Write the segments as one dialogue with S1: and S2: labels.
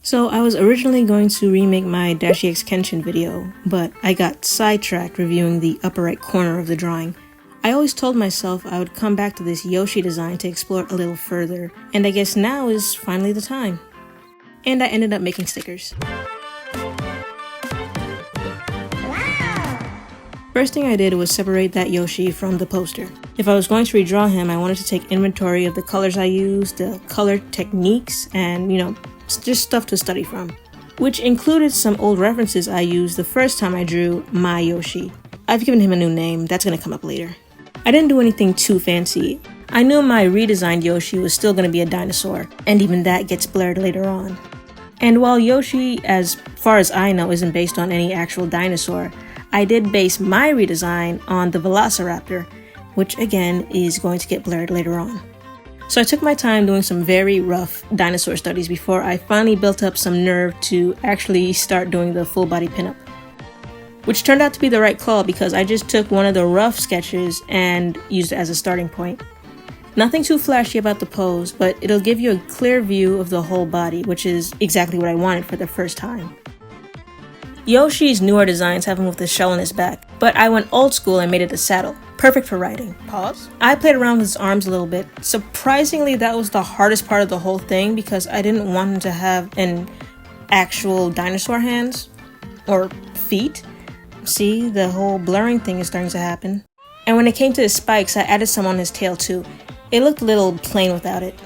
S1: So I was originally going to remake my Dashi X Kenshin video, but I got sidetracked reviewing the upper right corner of the drawing. I always told myself I would come back to this Yoshi design to explore it a little further, and I guess now is finally the time. And I ended up making stickers. First thing I did was separate that Yoshi from the poster. If I was going to redraw him, I wanted to take inventory of the colors I used, the color techniques, and just stuff to study from. Which included some old references I used the first time I drew my Yoshi. I've given him a new name, that's gonna come up later. I didn't do anything too fancy. I knew my redesigned Yoshi was still gonna be a dinosaur, and even that gets blurred later on. And while Yoshi, as far as I know, isn't based on any actual dinosaur, I did base my redesign on the Velociraptor, which again is going to get blurred later on. So I took my time doing some very rough dinosaur studies before I finally built up some nerve to actually start doing the full body pinup. Which turned out to be the right call because I just took one of the rough sketches and used it as a starting point. Nothing too flashy about the pose, but it'll give you a clear view of the whole body, which is exactly what I wanted for the first time. Yoshi's newer designs have him with the shell on his back, but I went old school and made it a saddle. Perfect for riding. Pause. I played around with his arms a little bit. Surprisingly, that was the hardest part of the whole thing because I didn't want him to have an actual dinosaur hands or feet. See, the whole blurring thing is starting to happen. And when it came to his spikes, I added some on his tail too. It looked a little plain without it.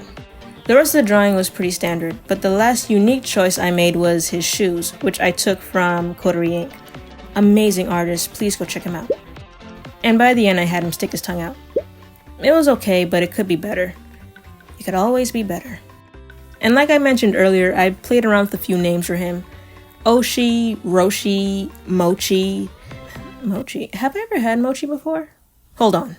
S1: The rest of the drawing was pretty standard, but the last unique choice I made was his shoes, which I took from Coterie Inc. Amazing artist, please go check him out. And by the end I had him stick his tongue out. It was okay, but it could be better. It could always be better. And like I mentioned earlier, I played around with a few names for him. Oshi, Roshi, Mochi. Mochi. Have I ever had Mochi before? Hold on.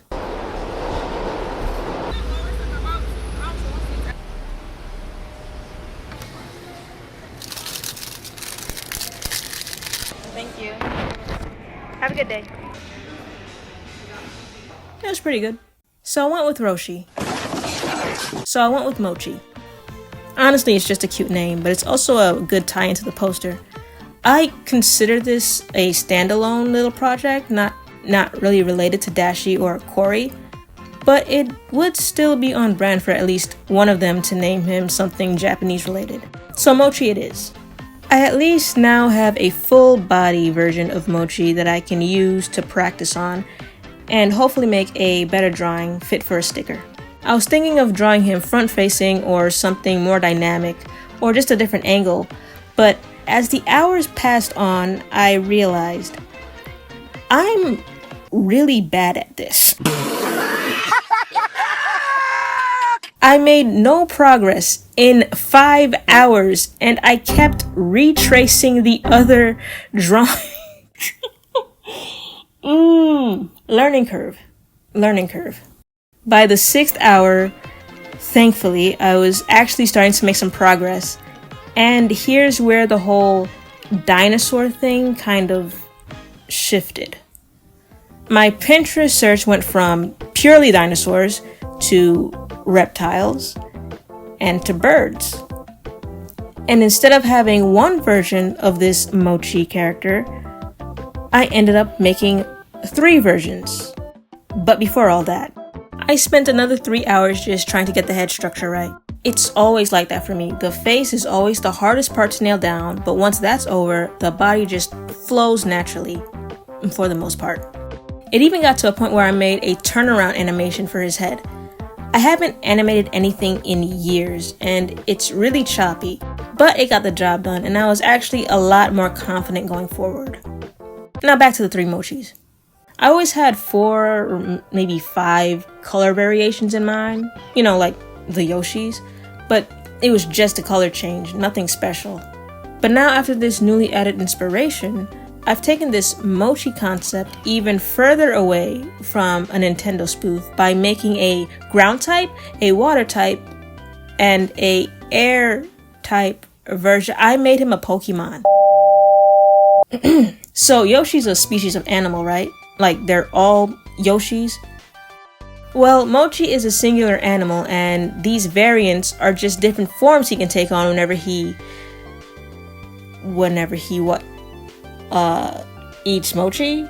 S1: Thank you. Have a good day. That was pretty good. So I went with Roshi. So I went with Mochi. Honestly, it's just a cute name, but it's also a good tie into the poster. I consider this a standalone little project, not really related to Dashi or Cory, but it would still be on brand for at least one of them to name him something Japanese related. So Mochi it is. I at least now have a full body version of Mochi that I can use to practice on and hopefully make a better drawing fit for a sticker. I was thinking of drawing him front facing or something more dynamic or just a different angle, but as the hours passed on, I realized I'm really bad at this. I made no progress in 5 hours and I kept retracing the other drawing. Learning curve. By the 6th hour, thankfully, I was actually starting to make some progress. And here's where the whole dinosaur thing kind of shifted. My Pinterest search went from purely dinosaurs to reptiles and to birds. And instead of having one version of this Mochi character, I ended up making 3 versions. But before all that, I spent another 3 hours just trying to get the head structure right. It's always like that for me. The face is always the hardest part to nail down, but once that's over, the body just flows naturally, for the most part. It even got to a point where I made a turnaround animation for his head. I haven't animated anything in years, and it's really choppy, but it got the job done, and I was actually a lot more confident going forward. Now back to the 3 Mochis. I always had 4 or maybe 5 color variations in mind, like the Yoshis, but it was just a color change, nothing special. But now after this newly added inspiration, I've taken this Mochi concept even further away from a Nintendo spoof by making a ground type, a water type, and a air type version. I made him a Pokemon. So Yoshi's a species of animal, right? Like they're all Yoshis? Well, Mochi is a singular animal and these variants are just different forms he can take on whenever he whenever he eats mochi.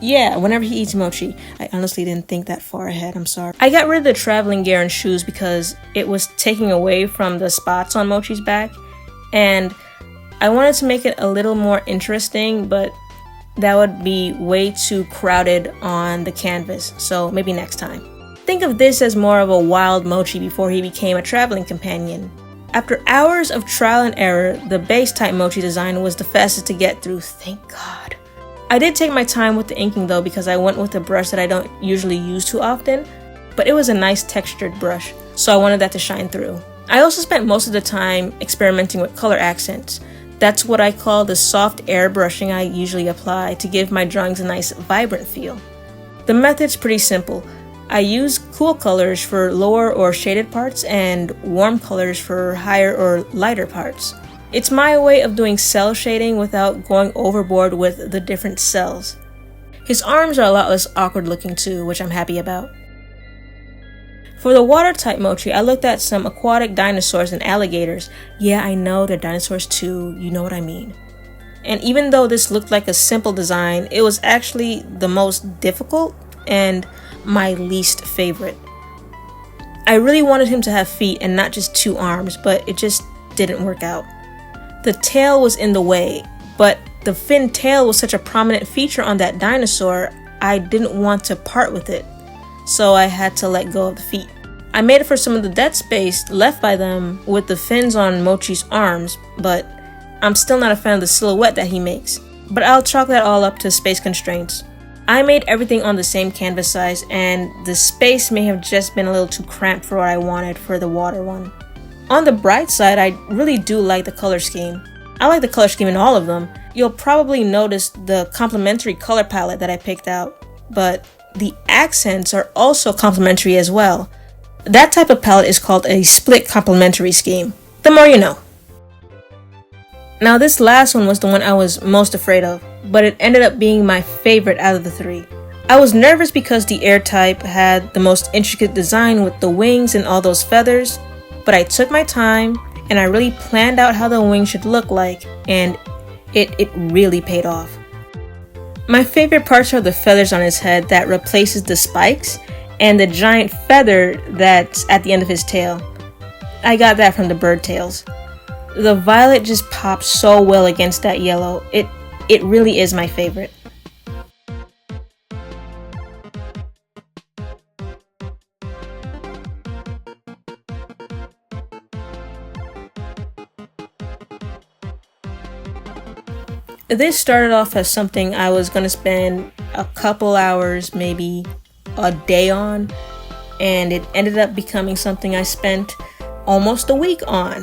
S1: Yeah, whenever he eats mochi. I honestly didn't think that far ahead, I'm sorry. I got rid of the traveling gear and shoes because it was taking away from the spots on Mochi's back, and I wanted to make it a little more interesting, but that would be way too crowded on the canvas, so maybe next time. Think of this as more of a wild Mochi before he became a traveling companion. After hours of trial and error, the base type Mochi design was the fastest to get through, thank God. I did take my time with the inking though because I went with a brush that I don't usually use too often, but it was a nice textured brush, so I wanted that to shine through. I also spent most of the time experimenting with color accents. That's what I call the soft airbrushing I usually apply to give my drawings a nice vibrant feel. The method's pretty simple. I use cool colors for lower or shaded parts and warm colors for higher or lighter parts. It's my way of doing cell shading without going overboard with the different cells. His arms are a lot less awkward looking too, which I'm happy about. For the water type Mochi, I looked at some aquatic dinosaurs and alligators. Yeah, I know they're dinosaurs too, you know what I mean. And even though this looked like a simple design, it was actually the most difficult and my least favorite. I really wanted him to have feet and not just 2 arms, but it just didn't work out. The tail was in the way, but the fin tail was such a prominent feature on that dinosaur, I didn't want to part with it, so I had to let go of the feet. I made it for some of the dead space left by them with the fins on Mochi's arms, but I'm still not a fan of the silhouette that he makes. But I'll chalk that all up to space constraints. I made everything on the same canvas size, and the space may have just been a little too cramped for what I wanted for the water one. On the bright side, I really do like the color scheme. I like the color scheme in all of them. You'll probably notice the complementary color palette that I picked out, but the accents are also complementary as well. That type of palette is called a split complementary scheme. The more you know. Now this last one was the one I was most afraid of, but it ended up being my favorite out of the 3. I was nervous because the air type had the most intricate design with the wings and all those feathers, but I took my time and I really planned out how the wing should look like, and it really paid off. My favorite parts are the feathers on his head that replaces the spikes and the giant feather that's at the end of his tail. I got that from the bird tails. The violet just pops so well against that yellow. It really is my favorite. This started off as something I was going to spend a couple hours, maybe a day on, and it ended up becoming something I spent almost a week on.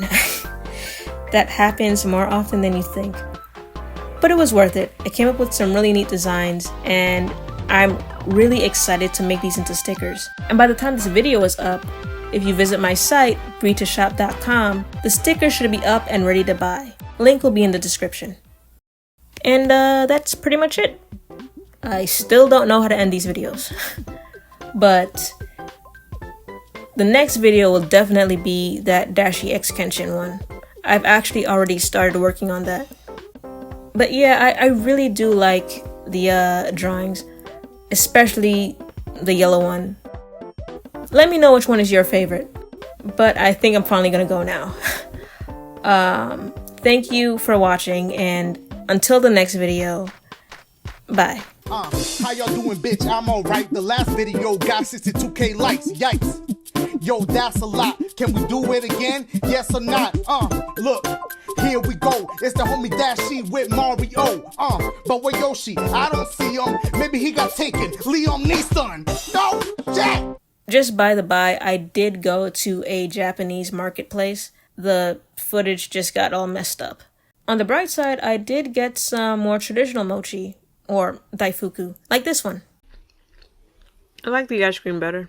S1: That happens more often than you think. But it was worth it. I came up with some really neat designs, and I'm really excited to make these into stickers. And by the time this video is up, if you visit my site, bretashop.com, the stickers should be up and ready to buy. Link will be in the description. And that's pretty much it. I still don't know how to end these videos. But the next video will definitely be that Dashi X Kenshin one. I've actually already started working on that. But yeah, I really do like the drawings, especially the yellow one. Let me know which one is your favorite. But I think I'm finally gonna go now. Thank you for watching, and until the next video, bye.
S2: How y'all doing, bitch? I'm alright. The last video got 62K likes. Yikes. Yo, that's a lot. Can we do it again? Yes or not? Look, here we go. It's the homie Dashi with Mario. But where Yoshi? I don't see him. Maybe he got taken. Liam Neeson. No, Jack.
S1: Just by the by, I did go to a Japanese marketplace. The footage just got all messed up. On the bright side, I did get some more traditional mochi, or daifuku, like this one.
S3: I like the ice cream better.